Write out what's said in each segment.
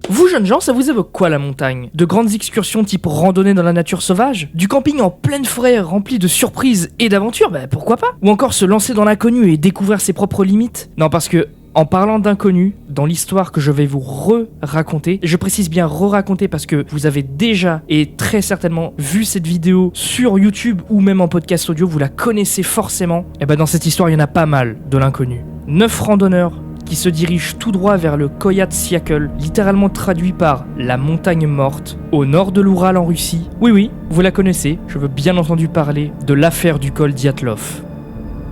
Vous jeunes gens, ça vous évoque quoi la montagne? De grandes excursions type randonnée dans la nature sauvage? Du camping en pleine forêt rempli de surprises et d'aventures? Bah pourquoi pas? Ou encore se lancer dans l'inconnu et découvrir ses propres limites? Non, parce que en parlant d'inconnu, dans l'histoire que je vais vous re-raconter, je précise bien re-raconter parce que vous avez déjà et très certainement vu cette vidéo sur YouTube ou même en podcast audio, vous la connaissez forcément, et ben dans cette histoire il y en a pas mal de l'inconnu. 9 randonneurs qui se dirigent tout droit vers le Koyat-Syakhl, littéralement traduit par la montagne morte, au nord de l'Oural en Russie. Oui, vous la connaissez, je veux bien entendu parler de l'affaire du col Dyatlov.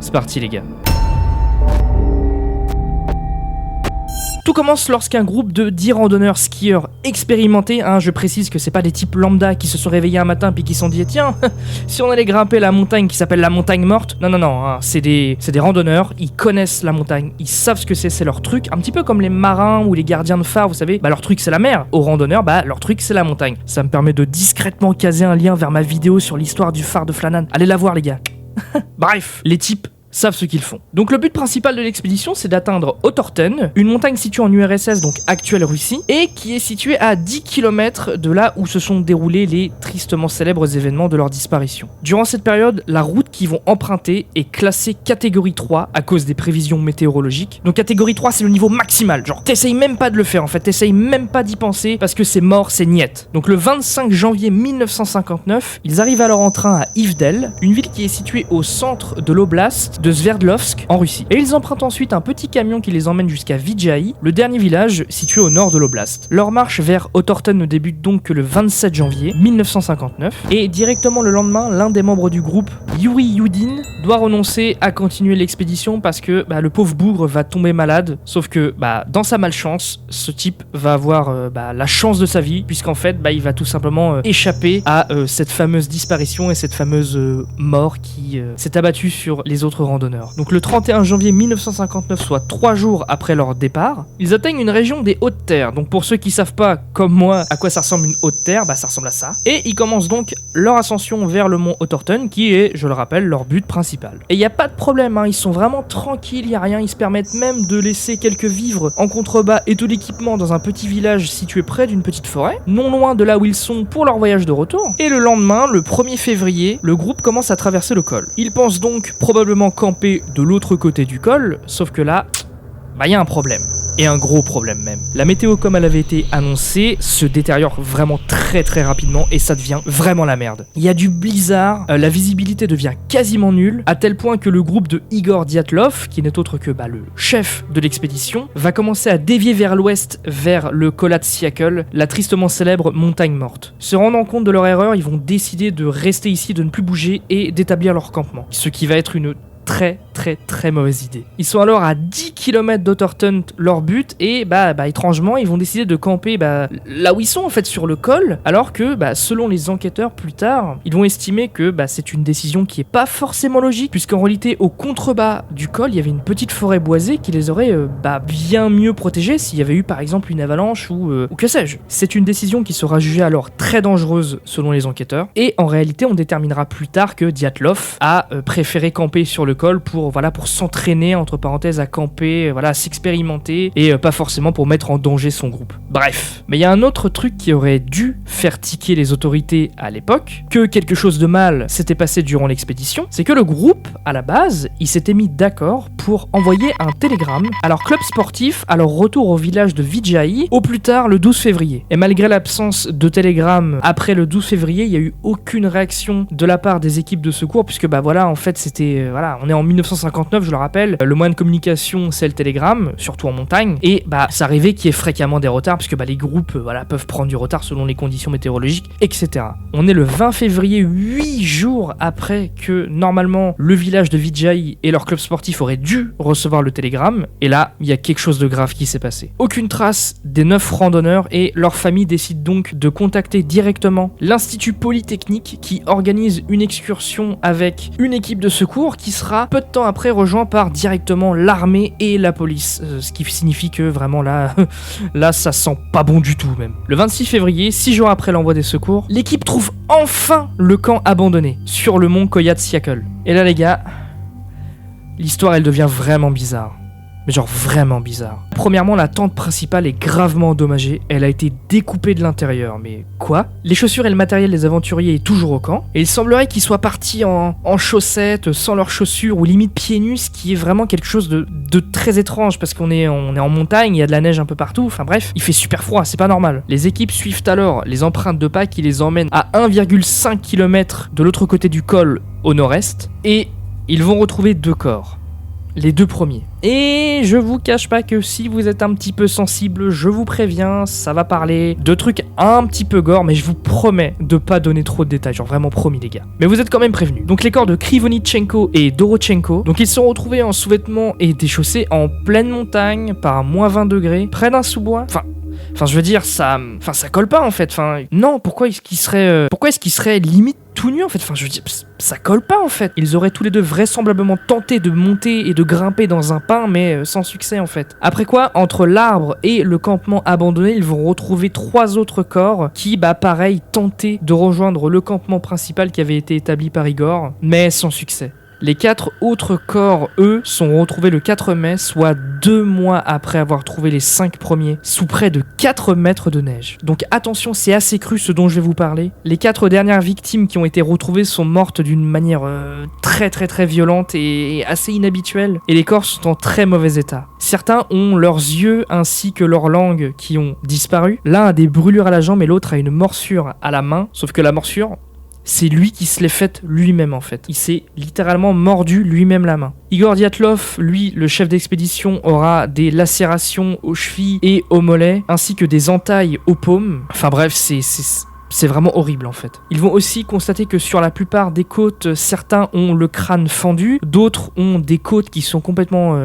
C'est parti les gars. Tout commence lorsqu'un groupe de 10 randonneurs skieurs expérimentés, je précise que c'est pas des types lambda qui se sont réveillés un matin puis qui se sont dit tiens, si on allait grimper la montagne qui s'appelle la montagne morte, non, c'est des randonneurs, ils connaissent la montagne, ils savent ce que c'est leur truc, un petit peu comme les marins ou les gardiens de phare, vous savez, leur truc c'est la mer, aux randonneurs, leur truc c'est la montagne. Ça me permet de discrètement caser un lien vers ma vidéo sur l'histoire du phare de Flannan, allez la voir les gars. Bref, les types savent ce qu'ils font. Donc le but principal de l'expédition, c'est d'atteindre Otorten, une montagne située en URSS, donc actuelle Russie, et qui est située à 10 km de là où se sont déroulés les tristement célèbres événements de leur disparition. Durant cette période, la route qu'ils vont emprunter est classée catégorie 3 à cause des prévisions météorologiques. Donc catégorie 3, c'est le niveau maximal, genre t'essayes même pas de le faire en fait, t'essayes même pas d'y penser parce que c'est mort, c'est niet. Donc le 25 janvier 1959, ils arrivent alors en train à Ivdel, une ville qui est située au centre de l'oblast de Sverdlovsk en Russie. Et ils empruntent ensuite un petit camion qui les emmène jusqu'à Vidjaï, le dernier village situé au nord de l'oblast. Leur marche vers Otorten ne débute donc que le 27 janvier 1959 et directement le lendemain, l'un des membres du groupe, Yuri Yudin, doit renoncer à continuer l'expédition parce que le pauvre bougre va tomber malade, sauf que dans sa malchance, ce type va avoir la chance de sa vie puisqu'en fait il va tout simplement échapper à cette fameuse disparition et cette fameuse mort qui s'est abattue sur les autres randonneurs. Donc le 31 janvier 1959, soit 3 jours après leur départ, ils atteignent une région des hautes terres. Donc pour ceux qui savent pas, comme moi, à quoi ça ressemble une haute terre, ça ressemble à ça. Et ils commencent donc leur ascension vers le mont Otorten, qui est, je le rappelle, leur but principal. Et il n'y a pas de problème, ils sont vraiment tranquilles, il n'y a rien, ils se permettent même de laisser quelques vivres en contrebas et tout l'équipement dans un petit village situé près d'une petite forêt, non loin de là où ils sont pour leur voyage de retour. Et le lendemain, le 1er février, le groupe commence à traverser le col. Ils pensent donc probablement camper de l'autre côté du col, sauf que là, il y a un problème. Et un gros problème même. La météo, comme elle avait été annoncée, se détériore vraiment très rapidement et ça devient vraiment la merde. Il y a du blizzard, la visibilité devient quasiment nulle, à tel point que le groupe de Igor Dyatlov, qui n'est autre que le chef de l'expédition, va commencer à dévier vers l'ouest, vers le Koyat-Syakhl, la tristement célèbre montagne morte. Se rendant compte de leur erreur, ils vont décider de rester ici, de ne plus bouger et d'établir leur campement. Ce qui va être une très mauvaise idée. Ils sont alors à 10 km d'Otorten, leur but, et étrangement ils vont décider de camper là où ils sont en fait, sur le col, alors que selon les enquêteurs plus tard, ils vont estimer que c'est une décision qui est pas forcément logique, puisqu'en réalité au contrebas du col il y avait une petite forêt boisée qui les aurait bien mieux protégés s'il y avait eu par exemple une avalanche ou que sais-je. C'est une décision qui sera jugée alors très dangereuse selon les enquêteurs, et en réalité on déterminera plus tard que Dyatlov a préféré camper sur le col pour s'entraîner entre parenthèses à camper, à s'expérimenter et pas forcément pour mettre en danger son groupe. Bref, mais il y a un autre truc qui aurait dû faire tiquer les autorités à l'époque, que quelque chose de mal s'était passé durant l'expédition, c'est que le groupe, à la base, il s'était mis d'accord pour envoyer un télégramme à leur club sportif à leur retour au village de Vidjaï, au plus tard le 12 février. Et malgré l'absence de télégramme après le 12 février, il n'y a eu aucune réaction de la part des équipes de secours, puisque en fait c'était, on est en 1959, je le rappelle, le moyen de communication c'est le télégramme, surtout en montagne, et ça arrivait qu'il y ait fréquemment des retards, puisque les groupes peuvent prendre du retard selon les conditions météorologiques, etc. On est le 20 février, 8 jours après que normalement le village de Vidjaï et leur club sportif auraient dû recevoir le télégramme, et là il y a quelque chose de grave qui s'est passé. Aucune trace des 9 randonneurs, et leur famille décide donc de contacter directement l'Institut Polytechnique qui organise une excursion avec une équipe de secours qui sera peu de temps après rejoint par directement l'armée et la police, ce qui signifie que vraiment là ça sent pas bon du tout même. Le 26 février, 6 jours après l'envoi des secours, l'équipe trouve enfin le camp abandonné sur le mont Koyat-Syakhl. Et là les gars, l'histoire elle devient vraiment bizarre. Mais genre vraiment bizarre. Premièrement, la tente principale est gravement endommagée, elle a été découpée de l'intérieur, mais quoi? Les chaussures et le matériel des aventuriers est toujours au camp, et il semblerait qu'ils soient partis en chaussettes, sans leurs chaussures, ou limite pieds nus, ce qui est vraiment quelque chose de très étrange, parce qu'on est en montagne, il y a de la neige un peu partout, enfin bref, il fait super froid, c'est pas normal. Les équipes suivent alors les empreintes de pas qui les emmènent à 1,5 km de l'autre côté du col, au nord-est, et ils vont retrouver 2 corps. Les 2 premiers. Et je vous cache pas que si vous êtes un petit peu sensible, je vous préviens, ça va parler de trucs un petit peu gore, mais je vous promets de pas donner trop de détails, genre vraiment promis les gars. Mais vous êtes quand même prévenus. Donc les corps de Krivonichenko et Dorochenko, donc ils sont retrouvés en sous-vêtements et déchaussés en pleine montagne, par -20 degrés, près d'un sous-bois. Enfin, je veux dire, ça colle pas en fait. Enfin, non, pourquoi est-ce qu'ils seraient limite tout nus en fait? Enfin, je veux dire, ça colle pas en fait. Ils auraient tous les deux vraisemblablement tenté de monter et de grimper dans un pin, mais sans succès en fait. Après quoi, entre l'arbre et le campement abandonné, ils vont retrouver 3 autres corps qui, pareil, tentaient de rejoindre le campement principal qui avait été établi par Igor, mais sans succès. Les 4 autres corps, eux, sont retrouvés le 4 mai, soit 2 mois après avoir trouvé les 5 premiers, sous près de 4 mètres de neige. Donc attention, c'est assez cru ce dont je vais vous parler. Les 4 dernières victimes qui ont été retrouvées sont mortes d'une manière très violente et assez inhabituelle, et les corps sont en très mauvais état. Certains ont leurs yeux ainsi que leur langue qui ont disparu. L'un a des brûlures à la jambe et l'autre a une morsure à la main, sauf que la morsure, c'est lui qui se l'est faite lui-même en fait. Il s'est littéralement mordu lui-même la main. Igor Dyatlov, lui, le chef d'expédition, aura des lacérations aux chevilles et aux mollets, ainsi que des entailles aux paumes. Enfin bref, c'est vraiment horrible en fait. Ils vont aussi constater que sur la plupart des côtes, certains ont le crâne fendu, d'autres ont des côtes qui sont complètement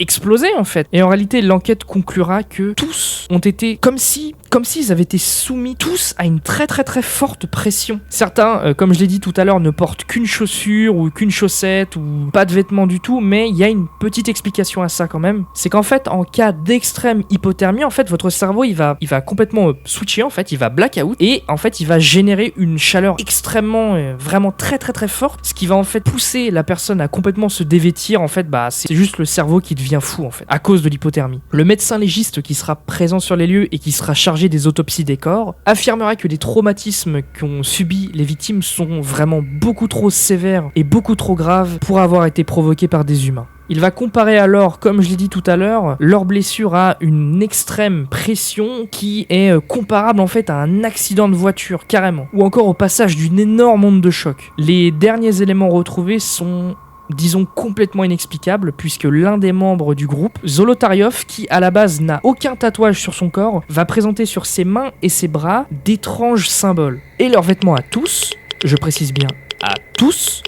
explosées en fait. Et en réalité, l'enquête conclura que tous ont été comme s'ils avaient été soumis tous à une très forte pression. Certains, comme je l'ai dit tout à l'heure, ne portent qu'une chaussure ou qu'une chaussette ou pas de vêtements du tout, mais il y a une petite explication à ça quand même. C'est qu'en fait, en cas d'extrême hypothermie, en fait, votre cerveau il va complètement switcher en fait, il va blackout et en fait il va générer une chaleur extrêmement, vraiment très forte, ce qui va en fait pousser la personne à complètement se dévêtir. En fait, c'est juste le cerveau qui devient fou en fait, à cause de l'hypothermie. Le médecin légiste qui sera présent sur les lieux et qui sera chargé des autopsies des corps affirmera que les traumatismes qu'ont subis les victimes sont vraiment beaucoup trop sévères et beaucoup trop graves pour avoir été provoqués par des humains. Il va comparer alors, comme je l'ai dit tout à l'heure, leur blessure à une extrême pression qui est comparable en fait à un accident de voiture, carrément, ou encore au passage d'une énorme onde de choc. Les derniers éléments retrouvés sont, disons, complètement inexplicables, puisque l'un des membres du groupe, Zolotaryov, qui à la base n'a aucun tatouage sur son corps, va présenter sur ses mains et ses bras d'étranges symboles. Et leurs vêtements à tous, je précise bien à tous,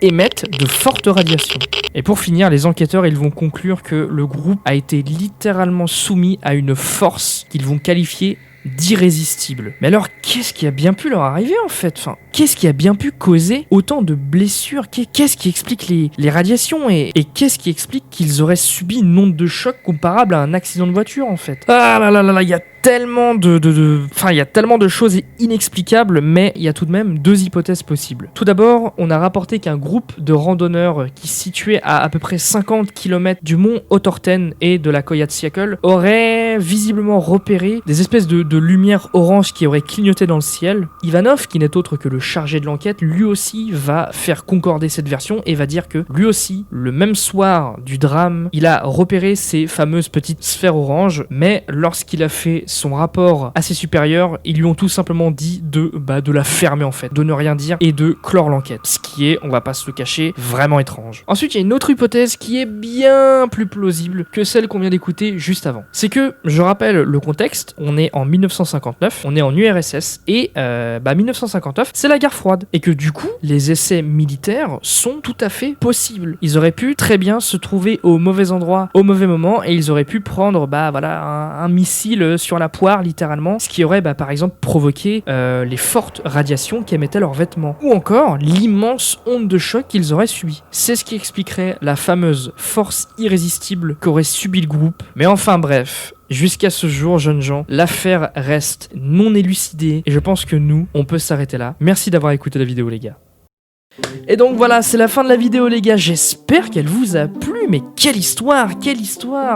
émettent de fortes radiations. Et pour finir, les enquêteurs ils vont conclure que le groupe a été littéralement soumis à une force qu'ils vont qualifier d'irrésistible. Mais alors, qu'est-ce qui a bien pu leur arriver en fait? Enfin, qu'est-ce qui a bien pu causer autant de blessures? Qu'est-ce qui explique les radiations et qu'est-ce qui explique qu'ils auraient subi une onde de choc comparable à un accident de voiture en fait? Ah là là là là, il y a tellement il y a tellement de choses inexplicables, mais il y a tout de même 2 hypothèses possibles. Tout d'abord, on a rapporté qu'un groupe de randonneurs qui se situait à peu près 50 km du mont Otorten et de la Koyaatsierkel aurait visiblement repéré des espèces de lumières oranges qui auraient clignoté dans le ciel. Ivanov, qui n'est autre que le chargé de l'enquête, lui aussi va faire concorder cette version et va dire que lui aussi, le même soir du drame, il a repéré ces fameuses petites sphères oranges, mais lorsqu'il a fait son rapport à ses supérieurs, ils lui ont tout simplement dit de la fermer en fait, de ne rien dire et de clore l'enquête. Ce qui est, on va pas se le cacher, vraiment étrange. Ensuite, il y a une autre hypothèse qui est bien plus plausible que celle qu'on vient d'écouter juste avant. C'est que, je rappelle le contexte, on est en 1959, on est en URSS et 1959, c'est la guerre froide. Et que du coup, les essais militaires sont tout à fait possibles. Ils auraient pu très bien se trouver au mauvais endroit, au mauvais moment, et ils auraient pu prendre un missile sur la poire littéralement, ce qui aurait par exemple provoqué les fortes radiations qu'émettaient leurs vêtements, ou encore l'immense onde de choc qu'ils auraient subi. C'est ce qui expliquerait la fameuse force irrésistible qu'aurait subi le groupe. Mais enfin bref, jusqu'à ce jour, jeunes gens, l'affaire reste non élucidée et je pense que nous, on peut s'arrêter là. Merci d'avoir écouté la vidéo les gars. Et donc voilà, c'est la fin de la vidéo les gars, j'espère qu'elle vous a plu, mais quelle histoire,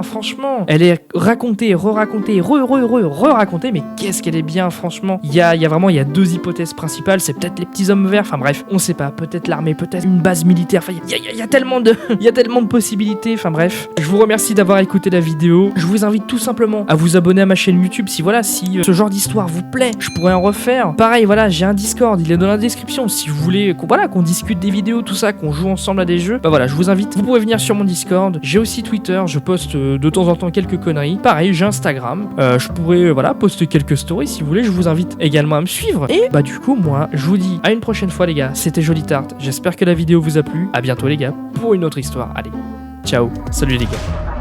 franchement. Elle est racontée, re-racontée, re-racontée, mais qu'est-ce qu'elle est bien, franchement. Il y a deux hypothèses principales, c'est peut-être les petits hommes verts, enfin bref, on sait pas, peut-être l'armée, peut-être une base militaire, enfin il y a tellement de possibilités, enfin bref. Je vous remercie d'avoir écouté la vidéo, je vous invite tout simplement à vous abonner à ma chaîne YouTube si ce genre d'histoire vous plaît, je pourrais en refaire. Pareil, voilà, j'ai un Discord, il est dans la description, si vous voulez qu'on discute des vidéos, tout ça, qu'on joue ensemble à des jeux, bah voilà, je vous invite, vous pouvez venir sur mon Discord, j'ai aussi Twitter, je poste de temps en temps quelques conneries, pareil, j'ai Instagram, je pourrais, poster quelques stories si vous voulez, je vous invite également à me suivre, et bah du coup, moi, je vous dis à une prochaine fois les gars, c'était Joli Tarte, j'espère que la vidéo vous a plu, à bientôt les gars, pour une autre histoire, allez, ciao, salut les gars.